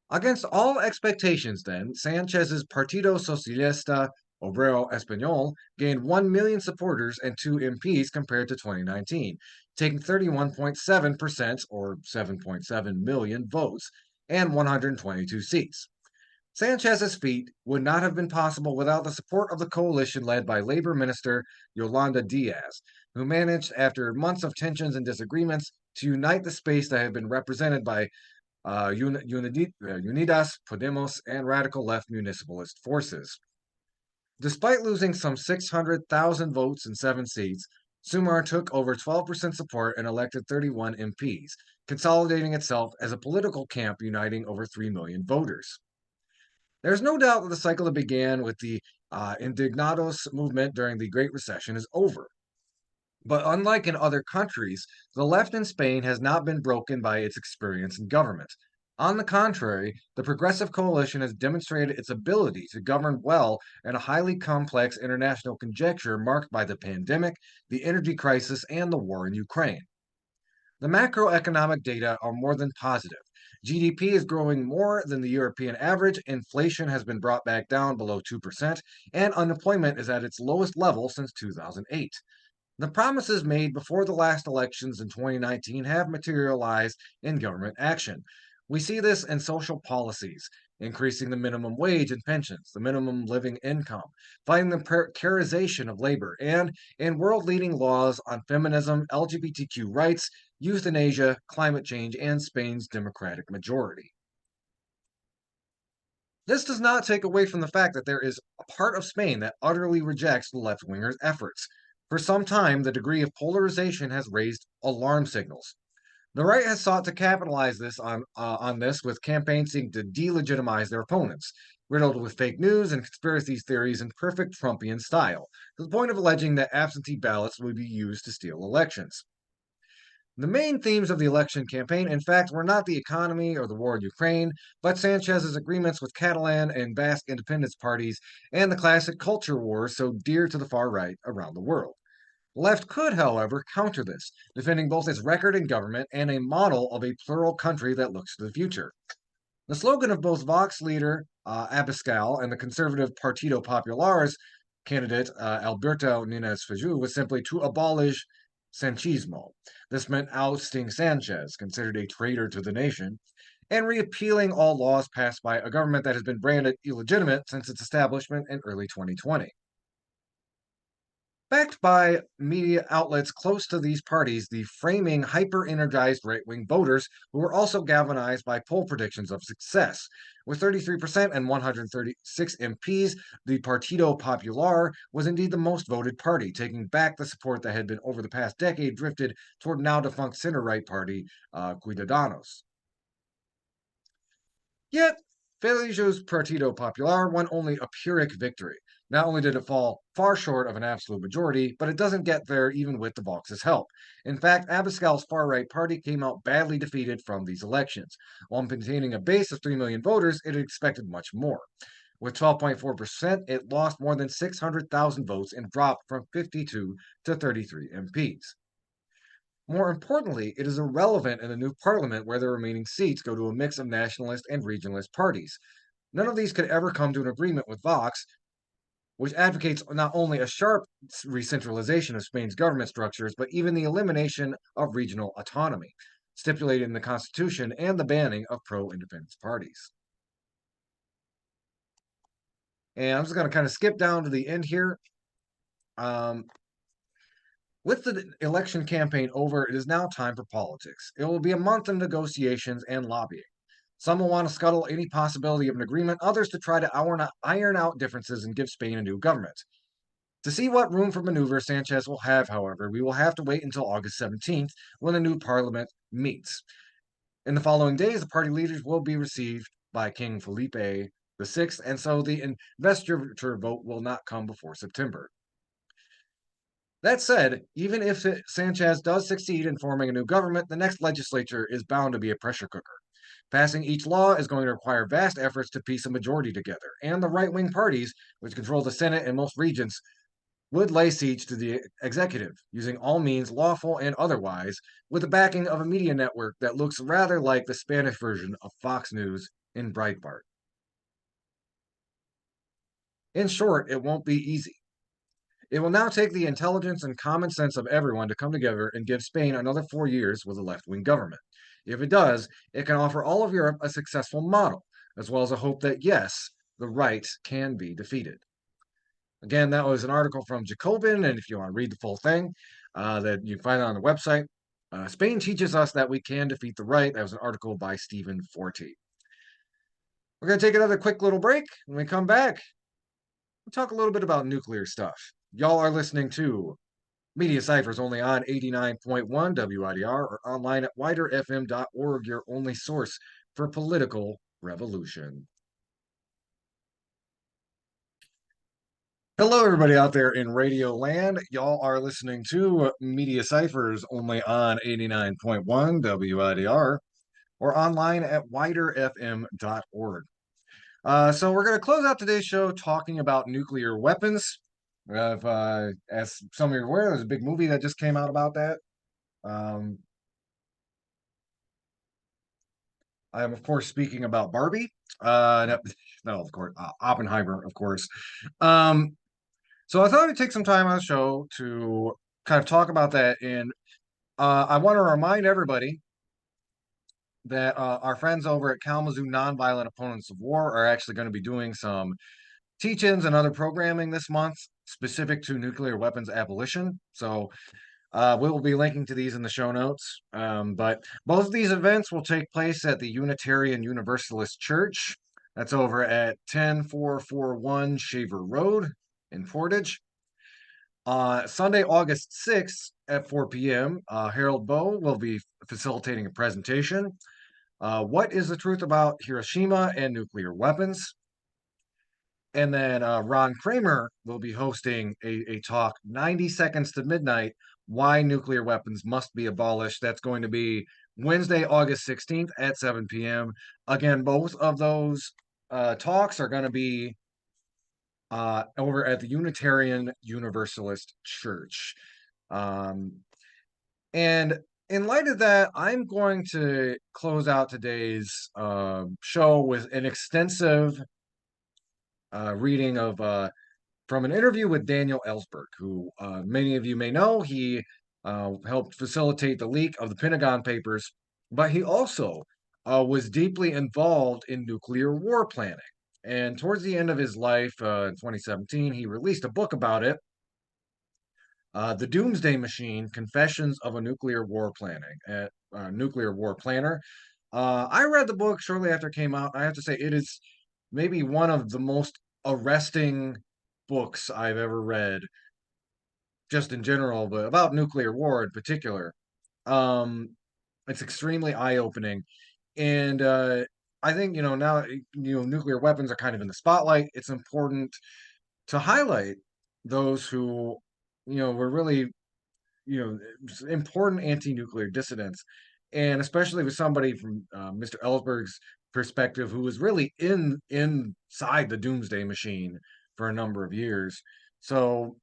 Against all expectations, then, Sanchez's Partido Socialista Obrero Español gained 1 million supporters and 2 MPs compared to 2019, taking 31.7% or 7.7 million votes and 122 seats. Sanchez's feat would not have been possible without the support of the coalition led by Labor Minister Yolanda Diaz, who managed, after months of tensions and disagreements, to unite the space that had been represented by Unidas Podemos and radical left municipalist forces. Despite losing some 600,000 votes and 7 seats, Sumar took over 12% support and elected 31 MPs, consolidating itself as a political camp uniting over 3 million voters. There's no doubt that the cycle that began with the Indignados movement during the Great Recession is over. But unlike in other countries, the left in Spain has not been broken by its experience in government. On the contrary, the Progressive Coalition has demonstrated its ability to govern well in a highly complex international conjuncture marked by the pandemic, the energy crisis, and the war in Ukraine. The macroeconomic data are more than positive. GDP is growing more than the European average, inflation has been brought back down below 2%, and unemployment is at its lowest level since 2008. The promises made before the last elections in 2019 have materialized in government action. We see this in social policies, increasing the minimum wage and pensions, the minimum living income, fighting the precarization of labor, and in world leading laws on feminism, LGBTQ rights, euthanasia, climate change, and Spain's democratic majority. This does not take away from the fact that there is a part of Spain that utterly rejects the left wingers' efforts. For some time, the degree of polarization has raised alarm signals. The right has sought to capitalize on this with campaigns seeking to delegitimize their opponents, riddled with fake news and conspiracy theories in perfect Trumpian style, to the point of alleging that absentee ballots would be used to steal elections. The main themes of the election campaign, in fact, were not the economy or the war in Ukraine, but Sanchez's agreements with Catalan and Basque independence parties and the classic culture wars so dear to the far right around the world. The left could, however, counter this, defending both its record in government and a model of a plural country that looks to the future. The slogan of both Vox leader Abascal and the conservative Partido Popular's candidate Alberto Nunez Feijó was simply to abolish Sanchismo. This meant ousting Sanchez, considered a traitor to the nation, and repealing all laws passed by a government that has been branded illegitimate since its establishment in early 2020. Backed by media outlets close to these parties, the framing hyper energized right wing voters who were also galvanized by poll predictions of success. With 33% and 136 MPs, the Partido Popular was indeed the most voted party, taking back the support that had been over the past decade drifted toward now defunct center right party, Ciudadanos. Yet, Feijóo's Partido Popular won only a Pyrrhic victory. Not only did it fall far short of an absolute majority, but it doesn't get there even with the Vox's help. In fact, Abascal's far-right party came out badly defeated from these elections. While maintaining a base of 3 million voters, it had expected much more. With 12.4%, it lost more than 600,000 votes and dropped from 52 to 33 MPs. More importantly, it is irrelevant in the new parliament where the remaining seats go to a mix of nationalist and regionalist parties. None of these could ever come to an agreement with Vox, which advocates not only a sharp recentralization of Spain's government structures, but even the elimination of regional autonomy, stipulated in the Constitution, and the banning of pro-independence parties. And I'm just going to kind of skip down to the end here. With the election campaign over, it is now time for politics. It will be a month of negotiations and lobbying. Some will want to scuttle any possibility of an agreement, others to try to iron out differences and give Spain a new government. To see what room for maneuver Sanchez will have, however, we will have to wait until August 17th when the new parliament meets. In the following days, the party leaders will be received by King Felipe VI, and so the investiture vote will not come before September. That said, even if Sanchez does succeed in forming a new government, the next legislature is bound to be a pressure cooker. Passing each law is going to require vast efforts to piece a majority together, and the right wing parties, which control the Senate and most regions, would lay siege to the executive, using all means, lawful and otherwise, with the backing of a media network that looks rather like the Spanish version of Fox News in Breitbart. In short, it won't be easy. It will now take the intelligence and common sense of everyone to come together and give Spain another 4 years with a left wing government. If it does, it can offer all of Europe a successful model, as well as a hope that, yes, the right can be defeated. Again, that was an article from Jacobin, and if you want to read the full thing, that you can find it on the website. Spain teaches us that we can defeat the right. That was an article by Stephen Forti. We're going to take another quick little break. When we come back, we'll talk a little bit about nuclear stuff. Y'all are listening to Media Ciphers only on 89.1 WIDR or online at widerfm.org, your only source for political revolution. Hello, everybody out there in Radio Land. Y'all are listening to Media Ciphers only on 89.1 WIDR or online at widerfm.org. So we're going to close out today's show talking about nuclear weapons. As some of you are aware, there's a big movie that just came out about that. I am, of course, speaking about Barbie. No, of course, Oppenheimer, of course. So I thought I'd take some time on the show to kind of talk about that. And I want to remind everybody that our friends over at Kalamazoo Nonviolent Opponents of War are actually going to be doing some teach-ins and other programming this month specific to nuclear weapons abolition. So we will be linking to these in the show notes. But both of these events will take place at the Unitarian Universalist Church. That's over at 10441 Shaver Road in Portage. Sunday, August 6th at 4 p.m., Harold Bowe will be facilitating a presentation. What is the truth about Hiroshima and nuclear weapons? And then Ron Kramer will be hosting a talk, 90 Seconds to Midnight, Why Nuclear Weapons Must Be Abolished. That's going to be Wednesday, August 16th at 7 p.m. Again, both of those talks are going to be over at the Unitarian Universalist Church. And in light of that, I'm going to close out today's show with an extensive reading of from an interview with Daniel Ellsberg, who many of you may know. He helped facilitate the leak of the Pentagon Papers, but he also was deeply involved in nuclear war planning. And towards the end of his life, in 2017, he released a book about it, The Doomsday Machine: Confessions of a Nuclear War Planner. I read the book shortly after it came out. I have to say, it is maybe one of the most arresting books I've ever read, just in general, but about nuclear war in particular. It's extremely eye-opening. And I think, now, nuclear weapons are kind of in the spotlight. It's important to highlight those who, were really, important anti-nuclear dissidents. And especially with somebody from Mr. Ellsberg's perspective, who was really inside the doomsday machine for a number of years. So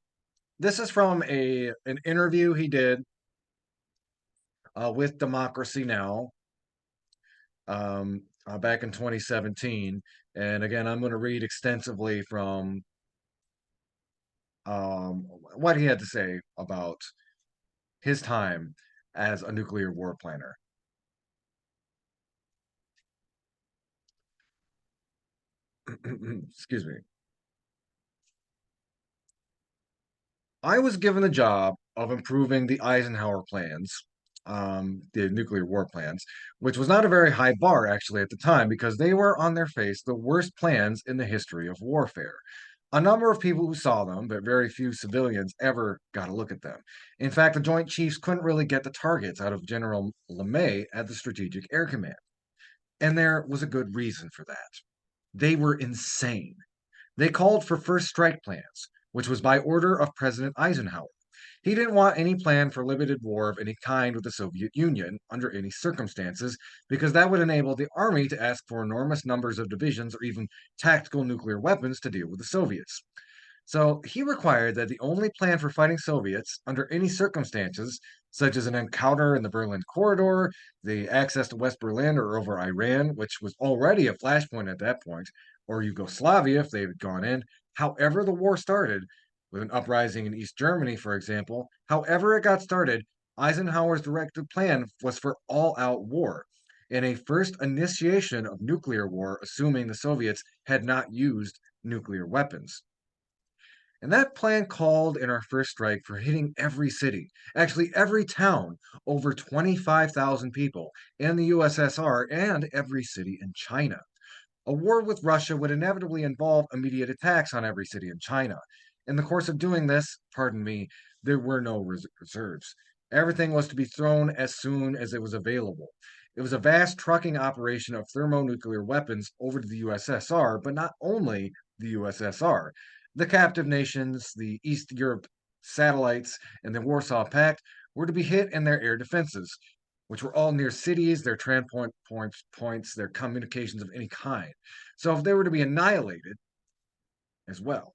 this is from an interview he did with Democracy Now! back in 2017. And again, I'm going to read extensively from what he had to say about his time as a nuclear war planner. Excuse me. I was given the job of improving the Eisenhower plans, the nuclear war plans, which was not a very high bar actually at the time because they were on their face the worst plans in the history of warfare. A number of people who saw them, but very few civilians ever got a look at them. In fact, the Joint Chiefs couldn't really get the targets out of General LeMay at the Strategic Air Command. And there was a good reason for that. They were insane. They called for first strike plans, which was by order of President Eisenhower. He didn't want any plan for limited war of any kind with the Soviet Union under any circumstances, because that would enable the army to ask for enormous numbers of divisions or even tactical nuclear weapons to deal with the Soviets. So he required that the only plan for fighting Soviets under any circumstances, such as an encounter in the Berlin Corridor, the access to West Berlin or over Iran, which was already a flashpoint at that point, or Yugoslavia if they had gone in, however the war started, with an uprising in East Germany, for example, however it got started, Eisenhower's directed plan was for all out war and a first initiation of nuclear war, assuming the Soviets had not used nuclear weapons. And that plan called in our first strike for hitting every city, actually every town, over 25,000 people in the USSR and every city in China. A war with Russia would inevitably involve immediate attacks on every city in China. In the course of doing this, pardon me, there were no reserves. Everything was to be thrown as soon as it was available. It was a vast trucking operation of thermonuclear weapons over to the USSR, but not only the USSR. The captive nations, the East Europe satellites, and the Warsaw Pact were to be hit in their air defenses, which were all near cities, their transport points, their communications of any kind. So if they were to be annihilated as well.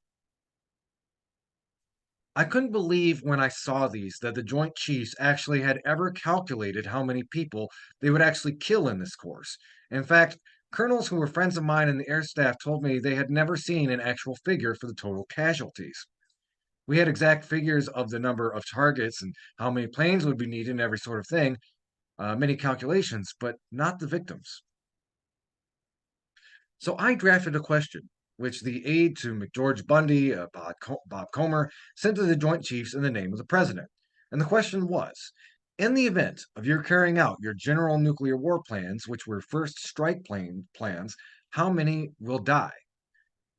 I couldn't believe when I saw these that the Joint Chiefs actually had ever calculated how many people they would actually kill in this course. In fact, colonels who were friends of mine in the air staff told me they had never seen an actual figure for the total casualties. We had exact figures of the number of targets and how many planes would be needed and every sort of thing, many calculations, but not the victims. So I drafted a question, which the aide to McGeorge Bundy, Bob Comer, sent to the Joint Chiefs in the name of the president. And the question was, in the event of your carrying out your general nuclear war plans, which were first strike plans, how many will die?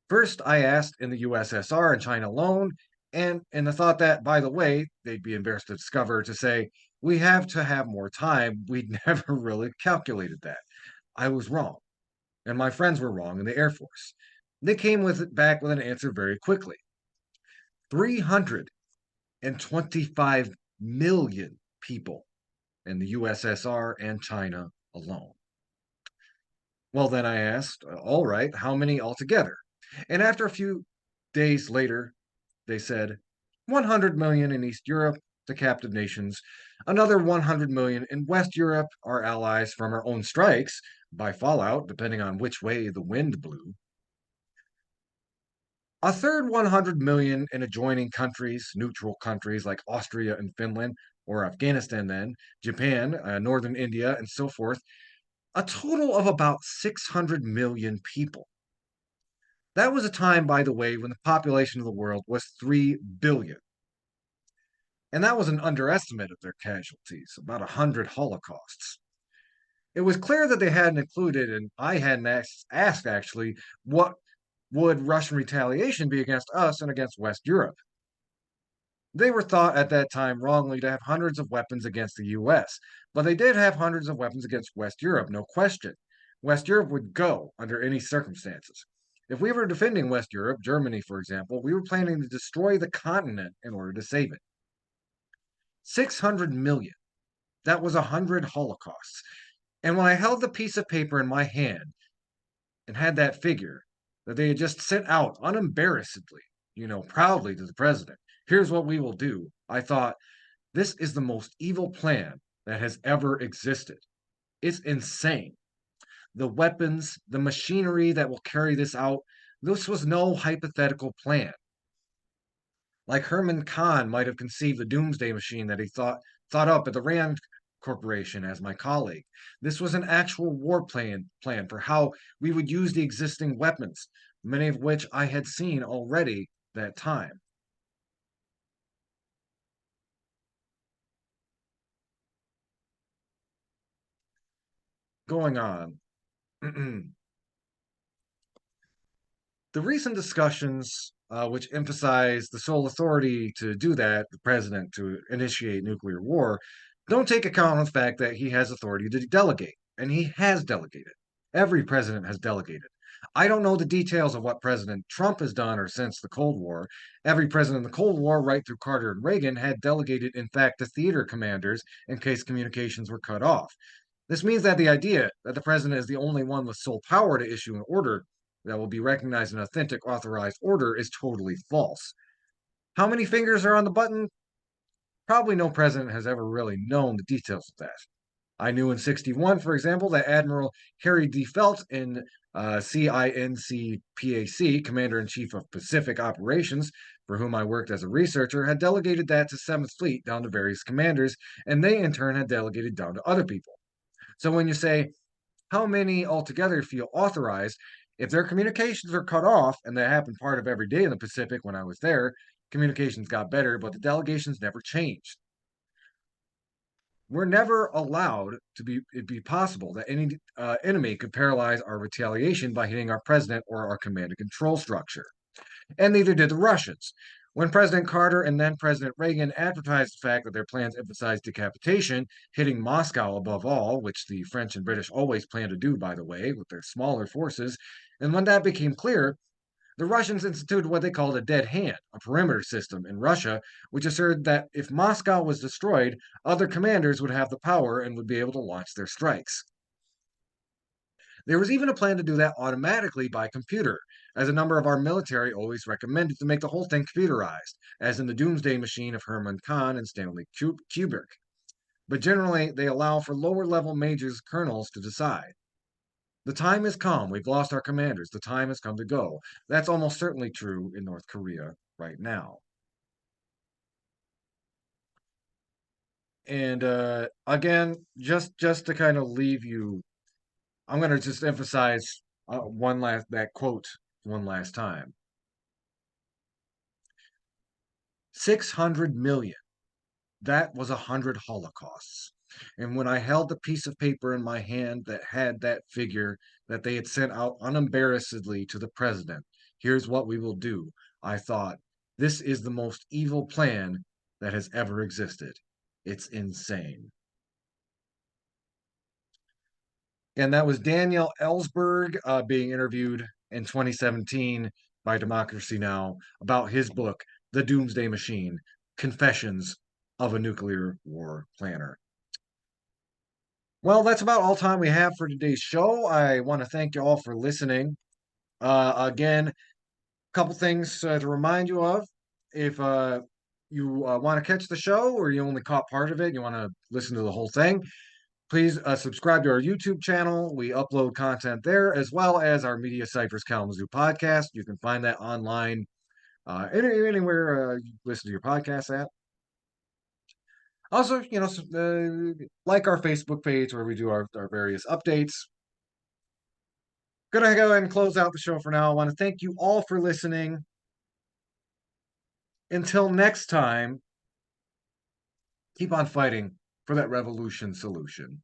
First, I asked in the USSR and China alone, and in the thought that, by the way, they'd be embarrassed to discover to say, we have to have more time. We'd never really calculated that. I was wrong, and my friends were wrong in the Air Force. They came back with an answer very quickly. 325 million people in the USSR and China alone. Well, then I asked, all right, how many altogether? And after a few days later, they said 100 million in East Europe, the captive nations, another 100 million in West Europe, our allies from our own strikes, by fallout, depending on which way the wind blew. A third 100 million in adjoining countries, neutral countries like Austria and Finland, or Afghanistan, then, Japan, northern India, and so forth. A total of about 600 million people. That was a time, by the way, when the population of the world was 3 billion. And that was an underestimate of their casualties, about 100 holocausts. It was clear that they hadn't included, and I hadn't asked actually, what would Russian retaliation be against us and against West Europe? They were thought at that time wrongly to have hundreds of weapons against the US, but they did have hundreds of weapons against West Europe, no question. West Europe would go under any circumstances. If we were defending West Europe, Germany, for example, we were planning to destroy the continent in order to save it. 600 million. That was 100 holocausts. And when I held the piece of paper in my hand and had that figure that they had just sent out unembarrassedly, proudly to the president, here's what we will do, I thought, this is the most evil plan that has ever existed. It's insane. the weapons, the machinery that will carry this out. This was no hypothetical plan. Like Herman Kahn might have conceived the doomsday machine that he thought up at the Rand Corporation as my colleague. This was an actual war plan for how we would use the existing weapons, many of which I had seen already that time. Going on. The recent discussions, which emphasize the sole authority to do that, the president to initiate nuclear war, don't take account of the fact that he has authority to delegate, and he has delegated. Every president has delegated. I don't know the details of what President Trump has done or since the Cold War. Every president in the Cold War, right through Carter and Reagan, had delegated, in fact, to theater commanders in case communications were cut off. This means that the idea that the president is the only one with sole power to issue an order that will be recognized an authentic authorized order is totally false. How many fingers are on the button? Probably no president has ever really known the details of that. I knew in 61, for example, that Admiral Harry D. Felt in CINCPAC, Commander in Chief of Pacific Operations, for whom I worked as a researcher, had delegated that to 7th Fleet down to various commanders, and they in turn had delegated down to other people. So when you say, how many altogether feel authorized? If their communications are cut off, and that happened part of every day in the Pacific when I was there, communications got better, but the delegations never changed. We're never allowed to be possible that any enemy could paralyze our retaliation by hitting our president or our command and control structure. And neither did the Russians. When President Carter and then President Reagan advertised the fact that their plans emphasized decapitation, hitting Moscow above all, which the French and British always planned to do, by the way, with their smaller forces, and when that became clear, the Russians instituted what they called a dead hand, a perimeter system in Russia, which asserted that if Moscow was destroyed, other commanders would have the power and would be able to launch their strikes. There was even a plan to do that automatically by computer, as a number of our military always recommended to make the whole thing computerized, as in the Doomsday Machine of Herman Kahn and Stanley Kubrick. But generally, they allow for lower level majors, colonels to decide. The time has come. We've lost our commanders. The time has come to go. That's almost certainly true in North Korea right now. And again, just to kind of leave you, I'm going to just emphasize one last that quote one last time. 600 million. That was 100 Holocausts. And when I held the piece of paper in my hand that had that figure that they had sent out unembarrassedly to the president, here's what we will do, I thought, this is the most evil plan that has ever existed. It's insane. And that was Daniel Ellsberg being interviewed in 2017 by Democracy Now! About his book, The Doomsday Machine, Confessions of a Nuclear War Planner. Well, that's about all time we have for today's show. I want to thank you all for listening. Again, a couple things to remind you of. If you want to catch the show or you only caught part of it, you want to listen to the whole thing, please subscribe to our YouTube channel. We upload content there, as well as our Media Ciphers Kalamazoo podcast. You can find that online anywhere you listen to your podcast at. Also, like our Facebook page where we do our various updates. Gonna go ahead and close out the show for now. I want to thank you all for listening. Until next time, keep on fighting for that revolution solution.